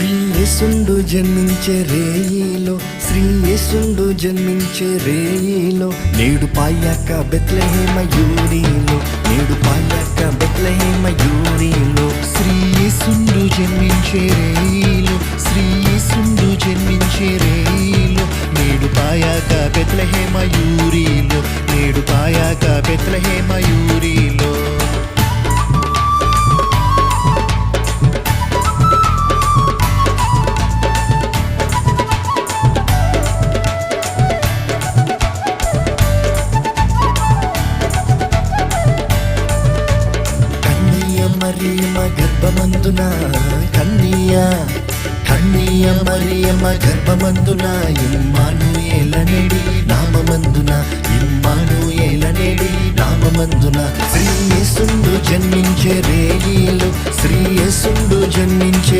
యేసుండు జన్మించే రేయిలో, శ్రీ యేసుండు జన్మించే రేయిలో, నేడు పాయాక బెత్లెహేమ యూరిలో, నేడు పాయాక బెత్లెహేమ యూరిలో. శ్రీ యేసుండు జన్మించే రేయిలో, శ్రీ యేసుండు జన్మించే రేయిలో, నేడు పాయాక బెత్లెహేమ యూరిలో, నేడు పాయాక బెత్లెహేమ యూరిలో. మరియమ్మ గర్భమందున కన్య మరియమ్మ గర్భమందున ఇమ్మానుయేలనేడి నామమందున, ఇమ్మానుయేలనేడి నామమందున. శ్రీ యేసుండు జన్మించే రేయిలో, శ్రీ యేసుండు జన్మించే